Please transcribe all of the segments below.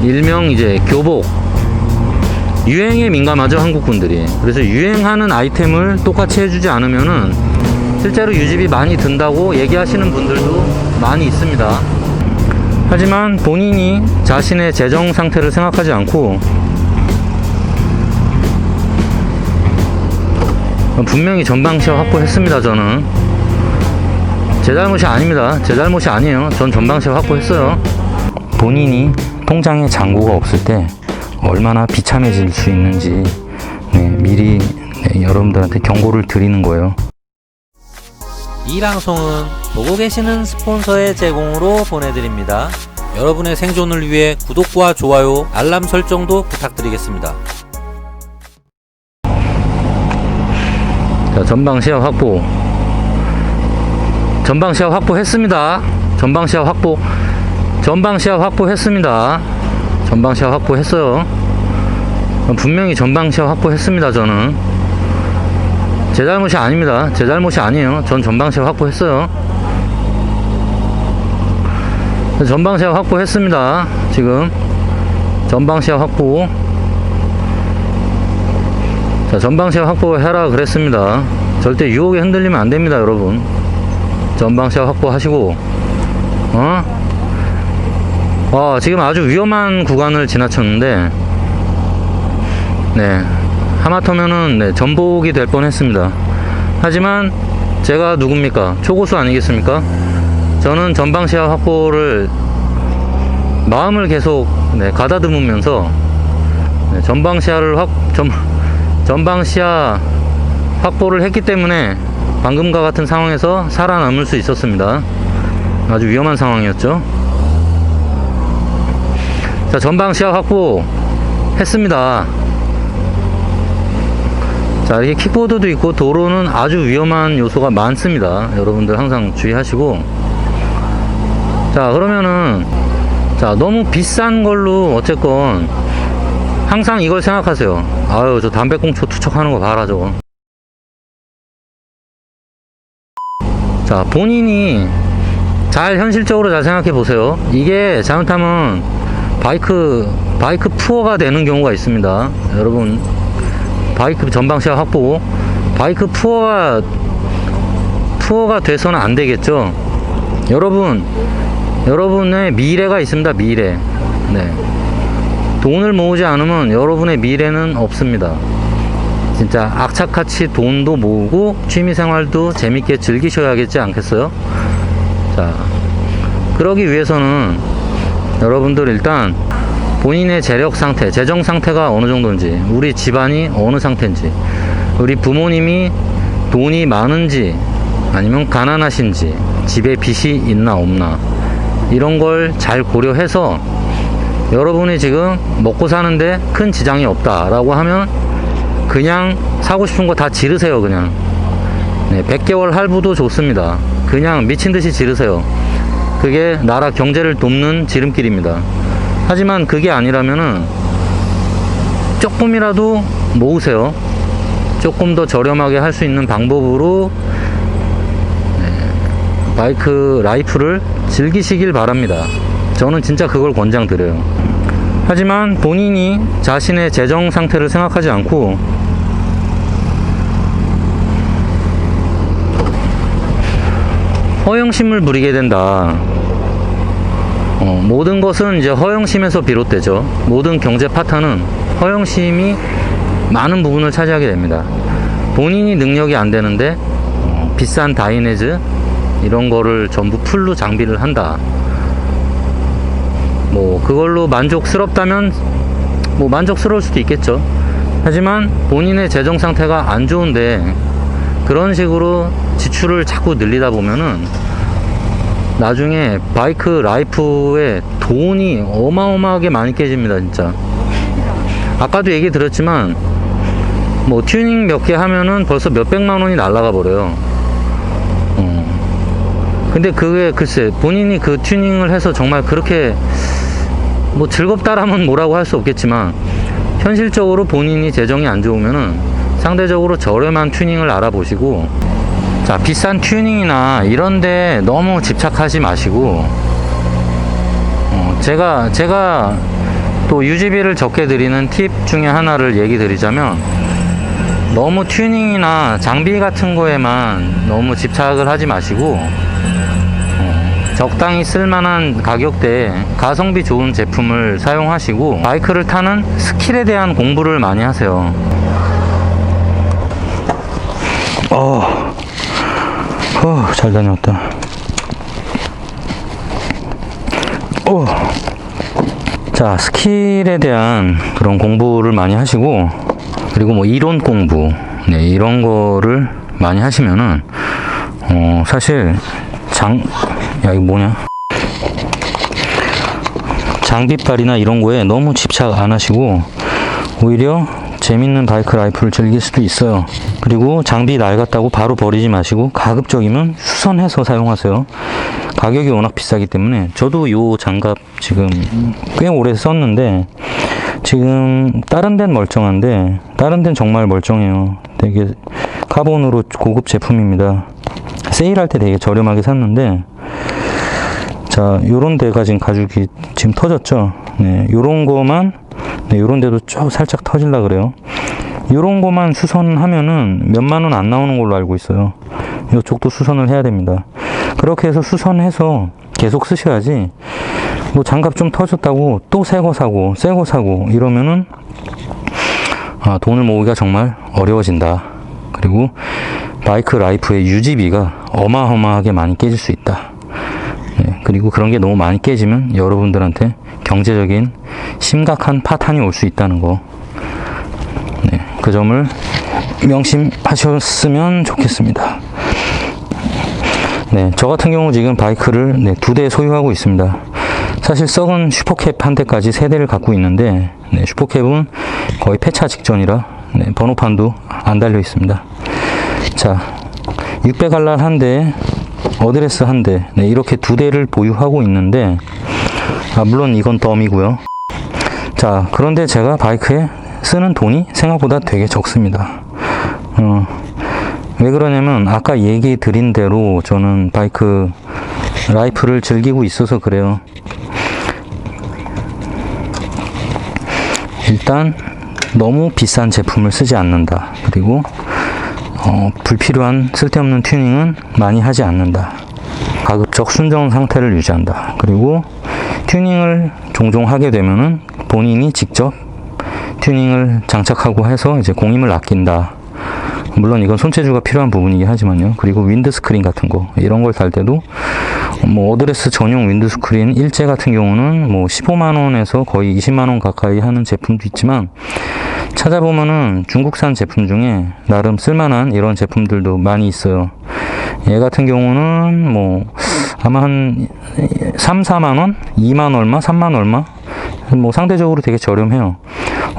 일명 이제 교복, 유행에 민감하죠, 한국 분들이. 그래서 유행하는 아이템을 똑같이 해주지 않으면은 실제로 유지비 많이 든다고 얘기하시는 분들도 많이 있습니다. 하지만 본인이 자신의 재정 상태를 생각하지 않고 분명히 전방 시야 확보했습니다. 저는 제 잘못이 아닙니다. 제 잘못이 아니에요. 전 전방 시야 확보했어요. 본인이 통장에 잔고가 없을 때 얼마나 비참해질 수 있는지 미리 여러분들한테 경고를 드리는 거예요. 이 방송은 보고 계시는 스폰서의 제공으로 보내드립니다. 여러분의 생존을 위해 구독과 좋아요, 알람 설정도 부탁드리겠습니다. 자, 전방 시야 확보. 전방 시야 확보했습니다. 전방 시야 확보. 전방 시야 확보했습니다. 전방 시야 확보했어요. 분명히 전방 시야 확보했습니다. 저는 제 잘못이 아닙니다. 제 잘못이 아니에요. 전 전방 시야 확보했어요. 전방 시야 확보했습니다. 지금 전방 시야 확보. 자, 전방 시야 확보해라 그랬습니다. 절대 유혹에 흔들리면 안 됩니다, 여러분. 전방 시야 확보하시고, 지금 아주 위험한 구간을 지나쳤는데, 하마터면은 전복이 될 뻔했습니다. 하지만 제가 누굽니까? 초고수 아니겠습니까? 저는 전방 시야 확보를 마음을 계속 가다듬으면서 전방 시야 확보를 했기 때문에 방금과 같은 상황에서 살아남을 수 있었습니다. 아주 위험한 상황이었죠. 자, 전방 시야 확보 했습니다. 자, 이렇게 킥보드도 있고 도로는 아주 위험한 요소가 많습니다. 여러분들 항상 주의하시고. 자, 그러면은 너무 비싼 걸로 어쨌건 항상 이걸 생각하세요. 아유, 저 담배꽁초 투척하는 거 봐라, 저거. 자, 본인이 현실적으로 잘 생각해 보세요. 이게 잘못하면 바이크 푸어가 되는 경우가 있습니다. 여러분, 바이크 전방 시야 확보, 바이크 푸어가 돼서는 안 되겠죠. 여러분의 미래가 있습니다. 미래. 돈을 모으지 않으면 여러분의 미래는 없습니다. 진짜 악착같이 돈도 모으고 취미생활도 재밌게 즐기셔야겠지 않겠어요? 자, 그러기 위해서는 여러분들 일단 본인의 재력 상태, 재정 상태가 어느 정도인지, 우리 집안이 어느 상태인지, 우리 부모님이 돈이 많은지 아니면 가난하신지, 집에 빚이 있나 없나, 이런 걸 잘 고려해서 여러분이 지금 먹고 사는데 큰 지장이 없다라고 하면 그냥 사고 싶은 거 다 지르세요. 그냥 100개월 할부도 좋습니다. 그냥 미친듯이 지르세요. 그게 나라 경제를 돕는 지름길입니다. 하지만 그게 아니라면은 조금이라도 모으세요. 조금 더 저렴하게 할 수 있는 방법으로 바이크 라이프를 즐기시길 바랍니다. 저는 진짜 그걸 권장드려요. 하지만 본인이 자신의 재정 상태를 생각하지 않고 허영심을 부리게 된다. 모든 것은 이제 허영심에서 비롯되죠. 모든 경제 파탄은 허영심이 많은 부분을 차지하게 됩니다. 본인이 능력이 안 되는데 비싼 다이내즈 이런 거를 전부 풀로 장비를 한다. 그걸로 만족스럽다면 만족스러울 수도 있겠죠. 하지만 본인의 재정 상태가 안 좋은데 그런 식으로 지출을 자꾸 늘리다 보면은 나중에 바이크 라이프에 돈이 어마어마하게 많이 깨집니다. 진짜 아까도 얘기 드렸지만 튜닝 몇 개 하면은 벌써 몇백만 원이 날라가 버려요. 근데 그게 글쎄 본인이 그 튜닝을 해서 정말 그렇게 즐겁다라면 뭐라고 할 수 없겠지만 현실적으로 본인이 재정이 안 좋으면은 상대적으로 저렴한 튜닝을 알아보시고, 자, 비싼 튜닝이나 이런데 너무 집착하지 마시고, 제가 또 유지비를 적게 들이는 팁 중에 하나를 얘기 드리자면, 너무 튜닝이나 장비 같은 거에만 너무 집착을 하지 마시고, 적당히 쓸만한 가격대에 가성비 좋은 제품을 사용하시고, 바이크를 타는 스킬에 대한 공부를 많이 하세요. 잘 다녀왔다. 자, 스킬에 대한 그런 공부를 많이 하시고, 그리고 뭐 이론 공부, 네, 이런 거를 많이 하시면은, 사실, 이거 뭐냐? 장비빨이나 이런 거에 너무 집착 안 하시고, 오히려 재밌는 바이크 라이프를 즐길 수도 있어요. 그리고 장비 낡았다고 바로 버리지 마시고, 가급적이면 수선해서 사용하세요. 가격이 워낙 비싸기 때문에. 저도 요 장갑 지금 꽤 오래 썼는데, 지금 다른 데는 멀쩡한데 다른 데는 정말 멀쩡해요. 되게 카본으로 고급 제품입니다. 세일할 때 되게 저렴하게 샀는데, 자, 요런 데가 지금 가죽이 지금 터졌죠. 네, 요런 거만, 네, 요런 데도 쭉 살짝 터질라 그래요. 요런 거만 수선하면은 몇만 원 안 나오는 걸로 알고 있어요. 이쪽도 수선을 해야 됩니다. 그렇게 해서 수선해서 계속 쓰셔야지, 뭐 장갑 좀 터졌다고 또 새 거 사고 새 거 사고 이러면은 돈을 모으기가 정말 어려워진다. 그리고 바이크 라이프의 유지비가 어마어마하게 많이 깨질 수 있다. 네, 그리고 그런 게 너무 많이 깨지면 여러분들한테 경제적인 심각한 파탄이 올 수 있다는 거, 네, 그 점을 명심하셨으면 좋겠습니다. 네, 저 같은 경우 지금 바이크를 2대 소유하고 있습니다. 사실 썩은 슈퍼캡 한 대까지 3대를 갖고 있는데, 네, 슈퍼캡은 거의 폐차 직전이라, 네, 번호판도 안 달려 있습니다. 자, 600알랄 한 대, 어드레스 한 대, 네, 이렇게 2대를 보유하고 있는데, 물론 이건 덤이고요. 자, 그런데 제가 바이크에 쓰는 돈이 생각보다 되게 적습니다. 왜 그러냐면 아까 얘기 드린 대로 저는 바이크 라이프를 즐기고 있어서 그래요. 일단 너무 비싼 제품을 쓰지 않는다. 그리고 불필요한 쓸데없는 튜닝은 많이 하지 않는다. 가급적 순정 상태를 유지한다. 그리고 튜닝을 종종 하게 되면은 본인이 직접 튜닝을 장착하고 해서 이제 공임을 아낀다. 물론 이건 손재주가 필요한 부분이긴 하지만요. 그리고 윈드 스크린 같은 거, 이런 걸 달 때도 뭐 어드레스 전용 윈드 스크린 일제 같은 경우는 뭐 15만원에서 거의 20만원 가까이 하는 제품도 있지만, 찾아보면은 중국산 제품 중에 나름 쓸만한 이런 제품들도 많이 있어요. 얘 같은 경우는 뭐 아마 한 3, 4만원? 2만 얼마? 3만 얼마? 뭐 상대적으로 되게 저렴해요.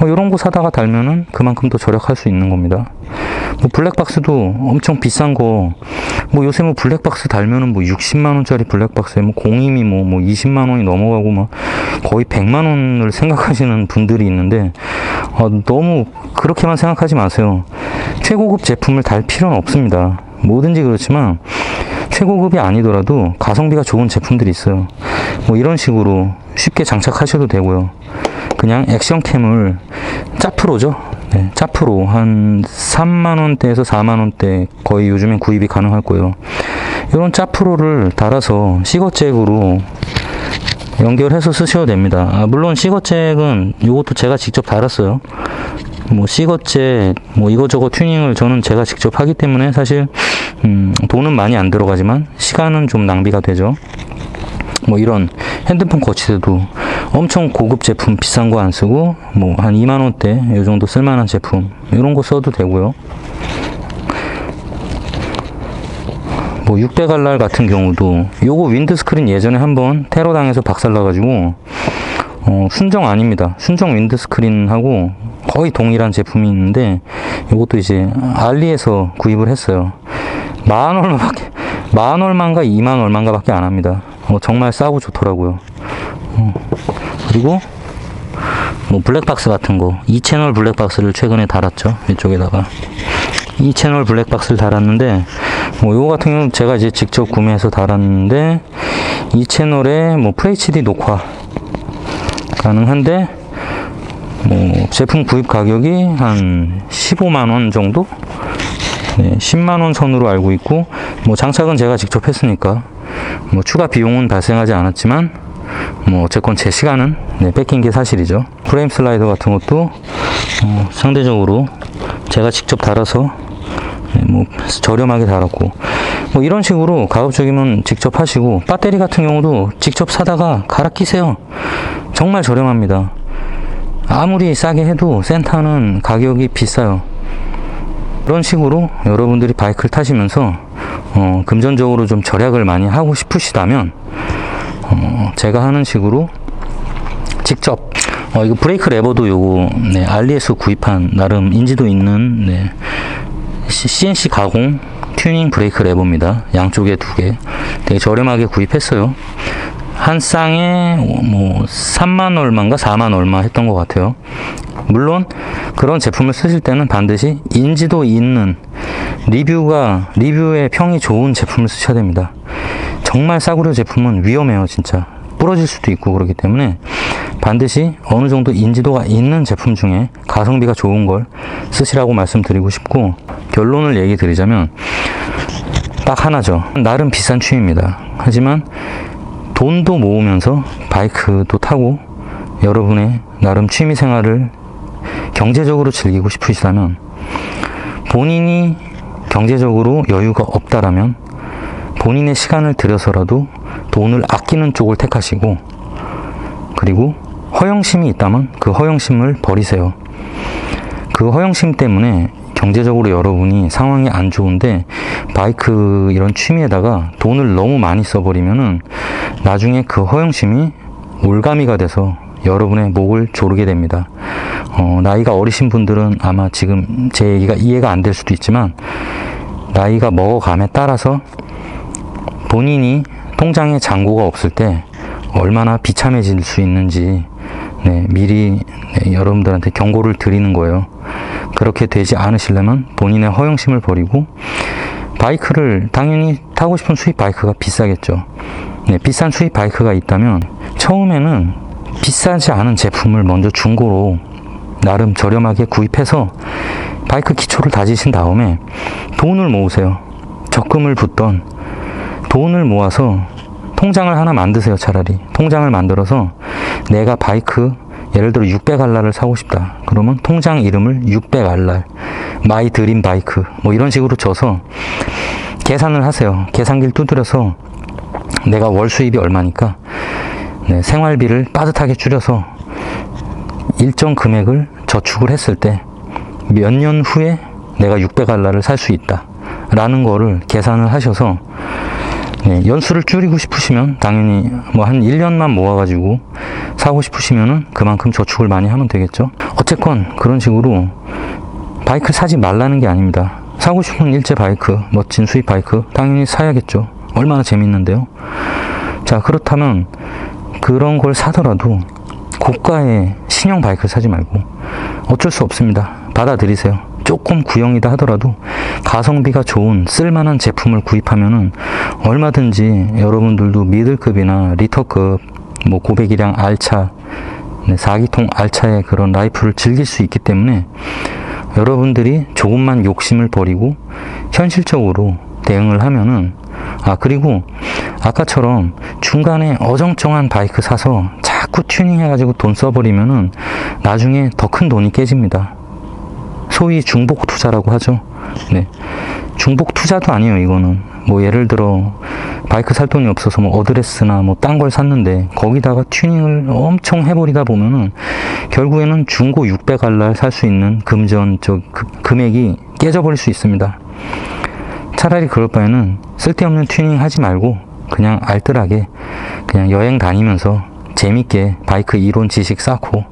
이런 거 사다가 달면은 그만큼 더 절약할 수 있는 겁니다. 뭐 블랙박스도 엄청 비싼 거, 뭐 요새 뭐 블랙박스 달면은 뭐 60만원짜리 블랙박스에 뭐 공임이 뭐 20만원이 넘어가고 막 거의 100만원을 생각하시는 분들이 있는데, 너무 그렇게만 생각하지 마세요. 최고급 제품을 달 필요는 없습니다. 뭐든지 그렇지만 최고급이 아니더라도 가성비가 좋은 제품들이 있어요. 뭐 이런 식으로 쉽게 장착하셔도 되고요. 그냥 액션캠을 짜프로죠. 네, 짜프로 한 3만원대에서 4만원대 거의 요즘엔 구입이 가능할 거예요. 이런 짜프로를 달아서 시거잭으로 연결해서 쓰셔도 됩니다. 물론 시거잭은 이것도 제가 직접 달았어요. 뭐 시거잭 뭐 이거저거 튜닝을 저는 제가 직접 하기 때문에 사실 돈은 많이 안 들어가지만 시간은 좀 낭비가 되죠. 뭐 이런 핸드폰 거치대도 엄청 고급 제품 비싼 거 안 쓰고 뭐 한 2만원대 이 정도 쓸만한 제품 이런 거 써도 되고요. 뭐 600알랄 같은 경우도 요거 윈드스크린 예전에 한번 테러 당해서 박살나가지고 순정 아닙니다. 순정 윈드스크린하고 거의 동일한 제품이 있는데, 요것도 이제 알리에서 구입을 했어요. 만 얼마인가 2만 얼마인가 밖에 안 합니다. 정말 싸고 좋더라고요. 그리고 뭐 블랙박스 같은 거 2채널 블랙박스를 최근에 달았죠. 이쪽에다가 2채널 블랙박스를 달았는데, 뭐 요거 같은 경우는 제가 이제 직접 구매해서 달았는데, 2채널에 뭐 FHD 녹화 가능한데 제품 구입 가격이 한 15만원 정도? 네, 10만원 선으로 알고 있고, 장착은 제가 직접 했으니까, 추가 비용은 발생하지 않았지만, 어쨌건 제 시간은 뺏긴 게 사실이죠. 프레임 슬라이더 같은 것도, 상대적으로 제가 직접 달아서, 저렴하게 달았고, 이런 식으로 가급적이면 직접 하시고, 배터리 같은 경우도 직접 사다가 갈아 끼세요. 정말 저렴합니다. 아무리 싸게 해도 센터는 가격이 비싸요. 그런 식으로 여러분들이 바이크를 타시면서 금전적으로 좀 절약을 많이 하고 싶으시다면 제가 하는 식으로 직접 이거 브레이크 레버도 요거 알리에서 구입한 나름 인지도 있는 CNC 가공 튜닝 브레이크 레버입니다. 양쪽에 2개 되게 저렴하게 구입했어요. 한 쌍에 3만 얼마인가 4만 얼마 했던 것 같아요. 물론 그런 제품을 쓰실 때는 반드시 인지도 있는 리뷰의 평이 좋은 제품을 쓰셔야 됩니다. 정말 싸구려 제품은 위험해요. 진짜 부러질 수도 있고 그렇기 때문에 반드시 어느 정도 인지도가 있는 제품 중에 가성비가 좋은 걸 쓰시라고 말씀드리고 싶고, 결론을 얘기 드리자면 딱 하나죠. 나름 비싼 취미입니다. 하지만 돈도 모으면서 바이크도 타고 여러분의 나름 취미 생활을 경제적으로 즐기고 싶으시다면, 본인이 경제적으로 여유가 없다라면 본인의 시간을 들여서라도 돈을 아끼는 쪽을 택하시고, 그리고 허영심이 있다면 그 허영심을 버리세요. 그 허영심 때문에 경제적으로 여러분이 상황이 안 좋은데 바이크 이런 취미에다가 돈을 너무 많이 써버리면은 나중에 그 허영심이 올가미가 돼서 여러분의 목을 조르게 됩니다. 나이가 어리신 분들은 아마 지금 제 얘기가 이해가 안 될 수도 있지만, 나이가 먹어감에 따라서 본인이 통장에 잔고가 없을 때 얼마나 비참해질 수 있는지 미리 여러분들한테 경고를 드리는 거예요. 그렇게 되지 않으시려면 본인의 허영심을 버리고, 바이크를 당연히 타고 싶은 수입 바이크가 비싸겠죠. 비싼 수입 바이크가 있다면 처음에는 비싸지 않은 제품을 먼저 중고로 나름 저렴하게 구입해서 바이크 기초를 다지신 다음에 돈을 모으세요. 적금을 붓던 돈을 모아서 통장을 하나 만드세요. 차라리 통장을 만들어서 내가 바이크 예를 들어 600알라를 사고 싶다. 그러면 통장 이름을 600알라 마이 드림 바이크 이런 식으로 줘서 계산을 하세요. 계산기를 두드려서 내가 월 수입이 얼마니까 생활비를 빠듯하게 줄여서 일정 금액을 저축을 했을 때 몇 년 후에 내가 600알라를 살 수 있다 라는 거를 계산을 하셔서 연수를 줄이고 싶으시면 당연히 한 1년만 모아가지고 사고 싶으시면은 그만큼 저축을 많이 하면 되겠죠. 어쨌건 그런 식으로 바이크를 사지 말라는 게 아닙니다. 사고 싶은 일제 바이크, 멋진 수입 바이크 당연히 사야겠죠. 얼마나 재밌는데요. 자, 그렇다면 그런 걸 사더라도 고가의 신형 바이크를 사지 말고 어쩔 수 없습니다. 받아들이세요. 조금 구형이다 하더라도 가성비가 좋은 쓸만한 제품을 구입하면은 얼마든지 여러분들도 미들급이나 리터급 고배기량 알차 4기통 알차의 그런 라이프를 즐길 수 있기 때문에 여러분들이 조금만 욕심을 버리고 현실적으로 대응을 하면은, 그리고 아까처럼 중간에 어정쩡한 바이크 사서 자꾸 튜닝해가지고 돈 써버리면은 나중에 더 큰 돈이 깨집니다. 소위 중복 투자라고 하죠. 중복 투자도 아니에요. 이거는 예를 들어 바이크 살 돈이 없어서 어드레스나 딴 걸 샀는데 거기다가 튜닝을 엄청 해버리다 보면은 결국에는 중고 600알라 살 수 있는 금액이 깨져버릴 수 있습니다. 차라리 그럴 바에는 쓸데없는 튜닝 하지 말고 그냥 알뜰하게 그냥 여행 다니면서 재밌게 바이크 이론 지식 쌓고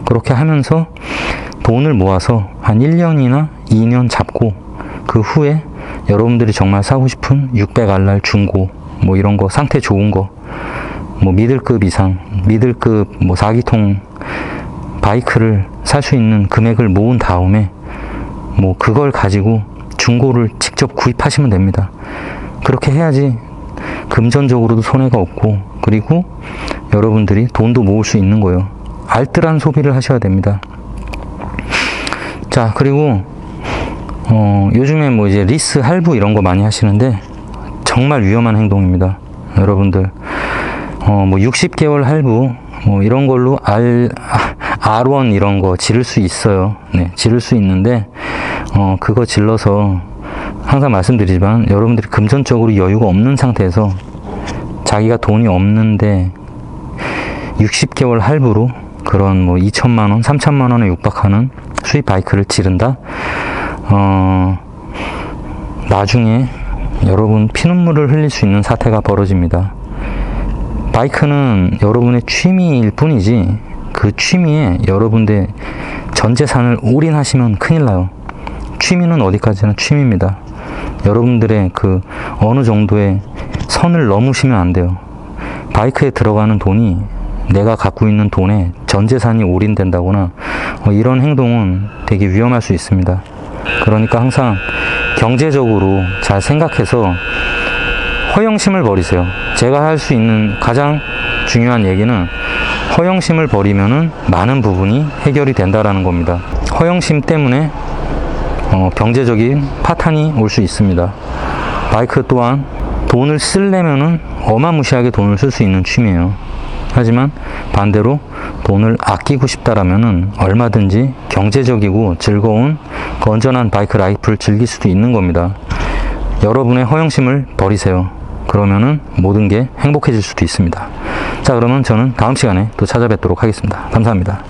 그렇게 하면서 돈을 모아서 한 1년이나 2년 잡고 그 후에 여러분들이 정말 사고 싶은 600알랄 중고 이런 거 상태 좋은 거 미들급 이상 미들급 4기통 바이크를 살 수 있는 금액을 모은 다음에 그걸 가지고 중고를 직접 구입하시면 됩니다. 그렇게 해야지 금전적으로도 손해가 없고, 그리고 여러분들이 돈도 모을 수 있는 거예요. 알뜰한 소비를 하셔야 됩니다. 자, 그리고 요즘에 뭐 이제 리스 할부 이런 거 많이 하시는데 정말 위험한 행동입니다. 여러분들 뭐 60개월 할부 뭐 이런 걸로 R1 이런 거 지를 수 있어요. 네, 지를 수 있는데 그거 질러서 항상 말씀드리지만 여러분들이 금전적으로 여유가 없는 상태에서 자기가 돈이 없는데 60개월 할부로 그런 뭐 2천만 원, 3천만 원에 육박하는 수입 바이크를 지른다? 나중에 여러분 피눈물을 흘릴 수 있는 사태가 벌어집니다. 바이크는 여러분의 취미일 뿐이지 그 취미에 여러분의 전 재산을 올인하시면 큰일 나요. 취미는 어디까지나 취미입니다. 여러분들의 그 어느 정도의 선을 넘으시면 안 돼요. 바이크에 들어가는 돈이 내가 갖고 있는 돈에 전 재산이 올인된다거나 이런 행동은 되게 위험할 수 있습니다. 그러니까 항상 경제적으로 잘 생각해서 허영심을 버리세요. 제가 할 수 있는 가장 중요한 얘기는 허영심을 버리면은 많은 부분이 해결이 된다라는 겁니다. 허영심 때문에 경제적인 파탄이 올 수 있습니다. 바이크 또한 돈을 쓰려면은 어마무시하게 돈을 쓸 수 있는 취미예요. 하지만 반대로 돈을 아끼고 싶다라면은 얼마든지 경제적이고 즐거운 건전한 바이크 라이프를 즐길 수도 있는 겁니다. 여러분의 허영심을 버리세요. 그러면은 모든 게 행복해질 수도 있습니다. 자, 그러면 저는 다음 시간에 또 찾아뵙도록 하겠습니다. 감사합니다.